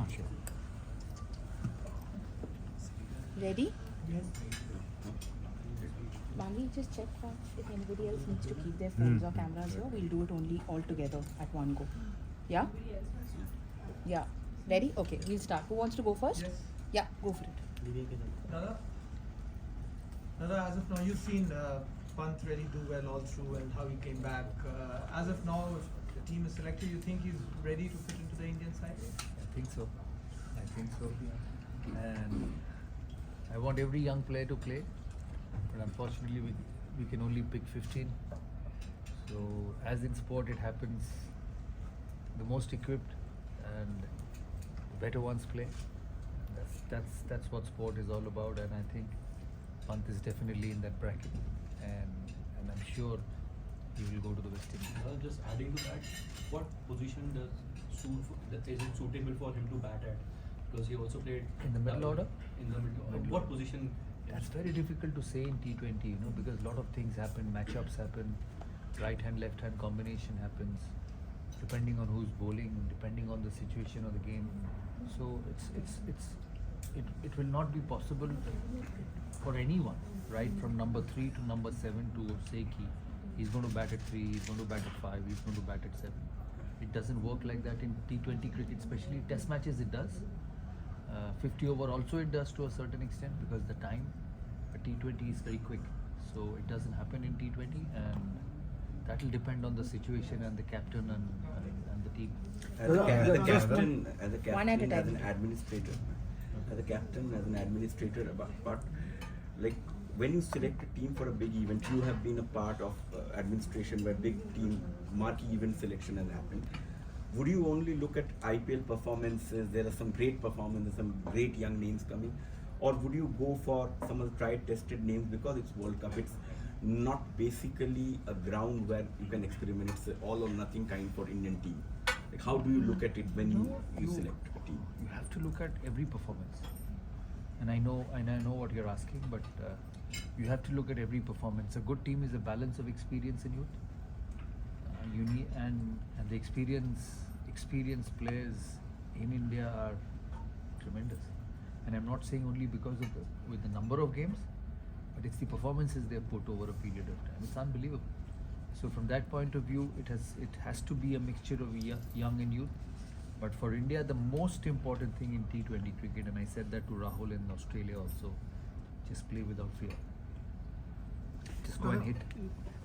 Sure. Ready? Yes. Manvi, just check if anybody else needs to keep their phones or cameras here. We'll do it only all together at one go. Yeah? Yeah. Ready? Okay, we'll start. Who wants to go first? Yes. Yeah, go for it. Dada, as of now, you've seen Pant really do well all through and how he came back. As of now, if the team is selected, you think he's ready to fit into the Indian side? I think so. And I want every young player to play, but unfortunately we can only pick 15. So as in sport it happens, the most equipped and the better ones play. That's what sport is all about, and I think Pant is definitely in that bracket, and I'm sure he will go to the West Indies. Just adding to that, what position is it suitable for him to bat at? Because he also played In the middle order? In the middle order. What position? That's very difficult to say in T20, because a lot of things happen, matchups happen, right hand, left hand combination happens, depending on who's bowling, depending on the situation of the game. So it will not be possible for anyone, right, from number 3 to number 7 to say he's going to bat at 3, he's going to bat at 5, he's going to bat at 7. It doesn't work like that in T20 cricket, especially test matches it does. 50 over also it does to a certain extent because the time. But T20 is very quick, so it doesn't happen in T20, and that will depend on the situation and the captain and the team. As a captain, One at a as time. an administrator, but like when you select a team for a big event, you have been a part of administration where big team marquee event selection has happened. Would you only look at IPL performances? There are some great performances, some great young names coming, or would you go for some of the tried, tested names because it's World Cup? It's not basically a ground where you can experiment. It's an all or nothing kind for Indian team. Like how do you look at it when you select a team? You have to look at every performance, and I know what you're asking, but you have to look at every performance. A good team is a balance of experience and youth. You need and the experienced players in India are tremendous, and I'm not saying only because of with the number of games, but it's the performances they have put over a period of time. It's unbelievable. So from that point of view, it has to be a mixture of young and youth. But for India, the most important thing in T20 cricket, and I said that to Rahul in Australia also, just play without fear. Just go and hit.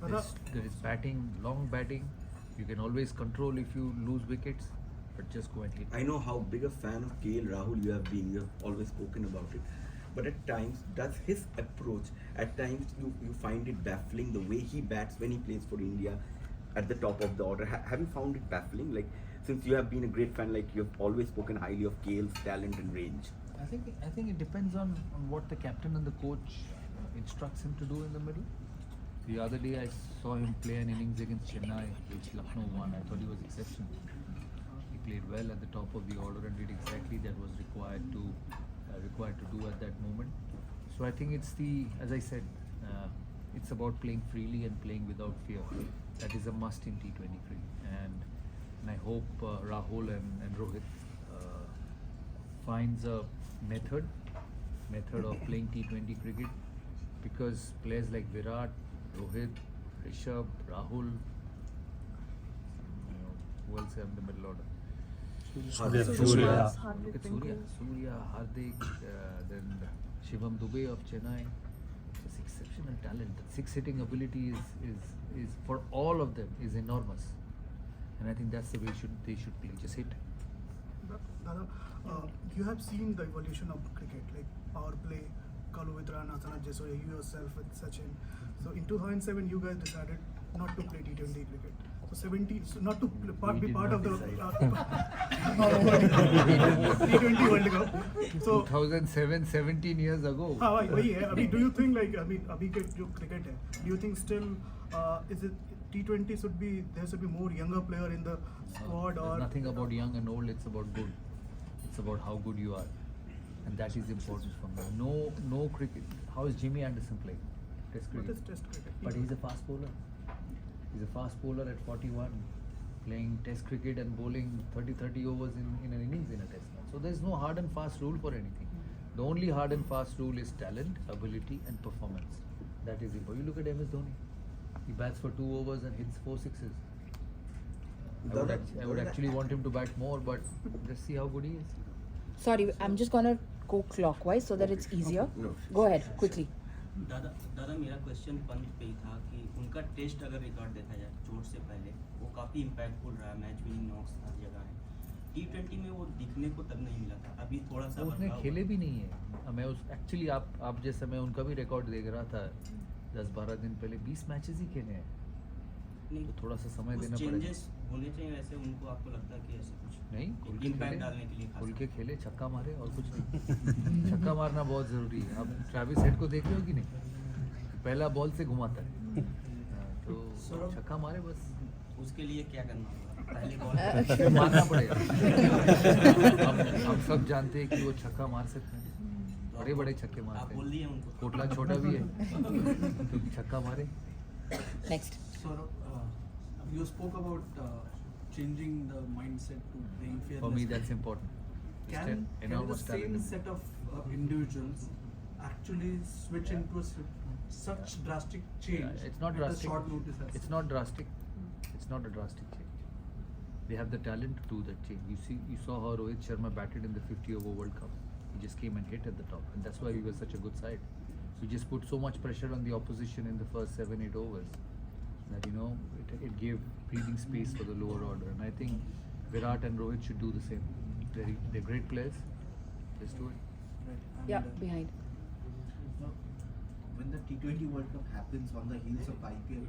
There is batting, long batting. You can always control if you lose wickets, but just go and hit. I know how big a fan of KL Rahul you have been. You have always spoken about it. But at times, does his approach, at times you find it baffling the way he bats when he plays for India at the top of the order. Have you found it baffling? Like, since you have been a great fan, like you have always spoken highly of KL's talent and range. I think it depends on what the captain and the coach instructs him to do in the middle. The other day I saw him play an innings against Chennai, which Lucknow won. I thought he was exceptional. He played well at the top of the order and did exactly that was required to do at that moment. So I think as I said, it's about playing freely and playing without fear. That is a must in T20 cricket, and I hope Rahul and Rohit finds a method of playing T20 cricket, because players like Virat, Rohit, Rishabh, Rahul, who else have the middle order? Surya. Look at Surya, Hardik, then Shivam Dubey of Chennai. Just exceptional talent. Six hitting ability is for all of them is enormous, and I think that's the way they should play. Just hit. Dada, you have seen the evolution of cricket, like power play, Kalu with Rana, Sanat Jaiswal, you yourself with Sachin. So in 2007, you guys decided not to play T20 cricket. So not to be part of the T20 World Cup. So 2007, 17 years ago. वही है. अभी do you think like अभी के जो cricket है, do you think still is it T20 there should be more younger player in the squad, or There's nothing about young and old. It's about good. It's about how good you are, and that is important for me. No cricket. How is Jimmy Anderson playing? Test what cricket. is Test cricket? But he's a fast bowler. He's a fast bowler at 41, playing Test cricket and bowling 30 overs in an innings in a Test match. So So there's no hard and fast rule for anything. The only hard and fast rule is talent, ability, and performance. That is important. You look at MS Dhoni. He bats for 2 overs and hits 4 sixes. I would actually want him to bat more, but let's see how good he is. Sorry, I'm just gonna go clockwise so that it's easier. No. Go ahead, quickly. दादा मेरा question Pant पे ही था कि उनका test अगर record देखा जाए चोट से पहले वो काफ़ी इम्पैक्टफुल रहा है, मैच विनिंग नॉक्स हर जगह है। T20 में वो दिखने को तब नहीं मिला था, अभी थोड़ा सा तो उसने बदलाव खेले भी नहीं है। मैं उस एक्चुअली आप जैसे मैं उनका भी रिकॉर्ड देख रहा था 10-12 दिन पहले 20 मैचेस ही खेले हैं। नहीं, तो थोड़ा सा समय कुछ देना पड़ेगा। चेंजेस होने चाहिए वैसे उनको, आपको लगता है कि ऐसे कुछ नहीं, खुल के इम्पैक्ट खेले, डालने के लिए खुल खास के खेले, छक्का मारे और कुछ नहीं। छक्का मारना बहुत जरूरी है। आप ट्रैविस हेड को देख रहे हो कि नहीं? पहला बॉल से घुमाता है। हाँ, तो छक्का मारे बस। उसके लिए क्या करना होगा? पहले बॉल मारना पड़ेगा। हम सब जानते हैं कि वो छक्का मार सकते हैं, बड़े बड़े छक्के आप मारते बोल हैं। दिए उनको। कोटला छोटा भी है तो छक्का मारे। Next. You spoke about changing the mindset to playing fearless. For me, that's important. Can Enormous the same talent. set of individuals actually switch into such drastic change? Yeah, it's not at drastic. A short notice. It's not drastic. It's not a drastic change. They have the talent to do that change. You saw how Rohit Sharma batted in the 50 over World Cup. He just came and hit at the top, and that's why we were such a good side. We just put so much pressure on the opposition in the first 7-8 overs that it gave breathing space for the lower order. And I think Virat and Rohit should do the same. They're great players. Just do it. Right. Yeah, behind. When the T20 World Cup happens on the heels of IPL,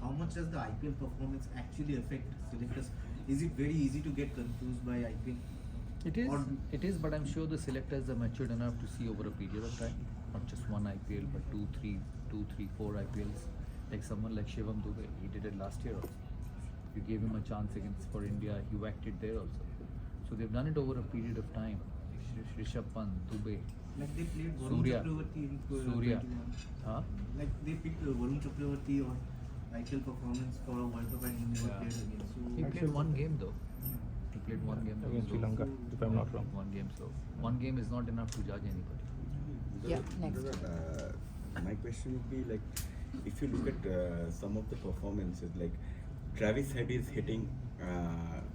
how much does the IPL performance actually affect selectors? Is it very easy to get confused by IPL? It is, but I'm sure the selectors are matured enough to see over a period of time, not just one IPL, but 2, 3, 4 IPLs. Like someone like Shivam Dube, he did it last year also. You gave him a chance for India, he whacked it there also. So they've done it over a period of time. Rishabh Pant, Dube, Like they played Varun Surya. Chakravarti in Surya. 21. Huh? Like they picked Varun Chakravarti on IPL performance for a World Cup and he never Yeah. played again. He So played one game though. He played one game against Sri Lanka, if I'm not wrong. One game, so one game is not enough to judge anybody. Yeah, next. My question would be like, if you look at some of the performances, like Travis Head is hitting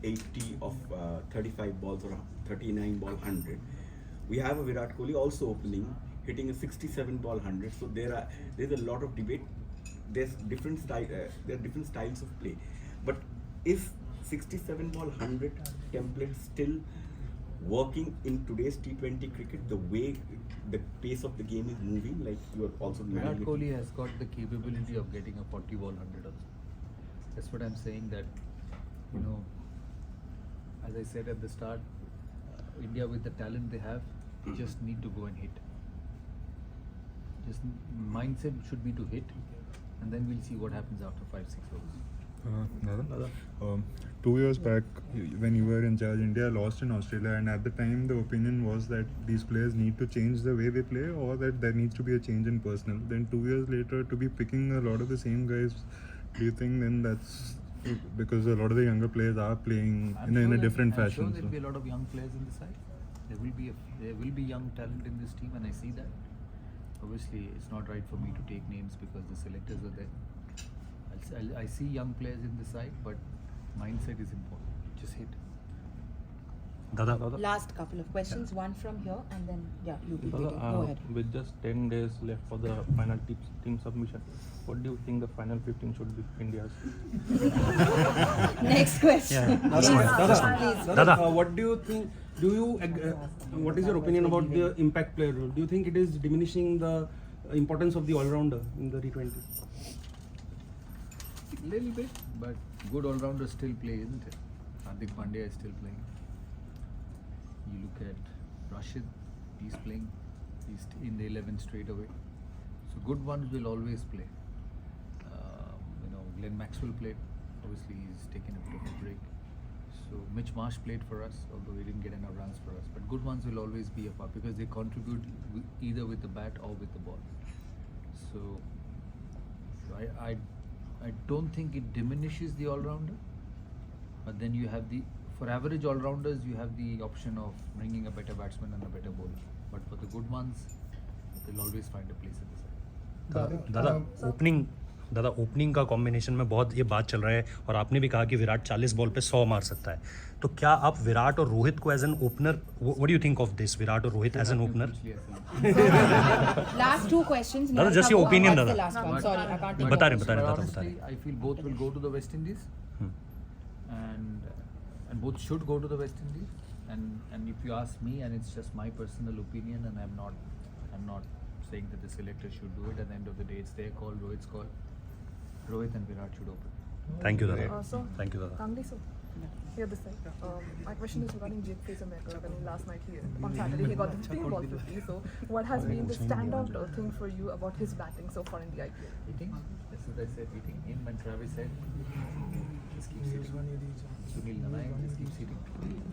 80 of 35 balls or 39 ball 100. We have a Virat Kohli also opening, hitting a 67 ball 100. So there's a lot of debate. There's different there are different styles of play. But is 67 ball 100 template still working in today's T20 cricket, the way the pace of the game is moving? Like you are also Virat managing it. Kohli has got the capability of getting a 40 ball 100 also. That's what I'm saying, that as I said at the start, India with the talent they have, they just need to go and hit. Just mindset should be to hit, and then we'll see what happens after 5-6 overs. 2 years back, when you were in charge, India lost in Australia, and at the time the opinion was that these players need to change the way they play, or that there needs to be a change in personnel. Then 2 years later, to be picking a lot of the same guys, do you think then that's because a lot of the younger players are playing in a different I'm fashion? sure there'll so- be a lot of young players in the side. There will be young talent in this team, and I see that. Obviously, it's not right for me to take names because the selectors are there. I see young players in the side, but mindset is important. Just hit. Dada. Last couple of questions, one from here and then, yeah, you will begin. Go ahead. With just 10 days left for the final team submission, what do you think the final 15 should be India's? Next question. Dada, what do you think? What is your opinion about the impact player role? Do you think it is diminishing the importance of the all-rounder in the T20? Little bit, but good all-rounders still play, isn't it? Hardik Pandya is still playing. You look at Rashid, he's playing. He's in the 11 straight away. So good ones will always play. Glenn Maxwell played. Obviously, he's taken a bit of a break. So Mitch Marsh played for us, although he didn't get enough runs for us. But good ones will always be a part because they contribute either with the bat or with the ball. So I don't think it diminishes the all-rounder, but then you have the For average all-rounders, you have the option of bringing a better batsman and a better bowler. But for the good ones, they'll always find a place at the side. दादा opening का combination में बहुत ये बात चल रहा है और आपने भी कहा कि विराट 40 बॉल पे 100 मार सकता है, तो क्या आप विराट और रोहित को as an opener, what do you think of this, Virat और Rohit as an opener? Last two questions. Dada, Neil just your Thakur, opinion, what's the Dada. last one? Sorry, I can't take बता more रहे questions. दादा, Honestly, बता रहे. I feel both will go to the West Indies, and both should go to the West Indies. And if you ask me, and it's just my personal opinion, and I'm not saying that the selector should do it. At the end of the day, it's their call, Rohit's call. Rohit and Virat should open. Thank you दादा, So, thank you दादा. Kangli, so here this side. My question is regarding Jake Fraser-Maker. I mean, last night on Saturday he got the 3 ball 50. So, what has been the standout thing for you about his batting so far in the IPL? Hitting, that's what I said. Hitting him and Travis said, just keep sitting. Sunil Nanayak just keeps hitting.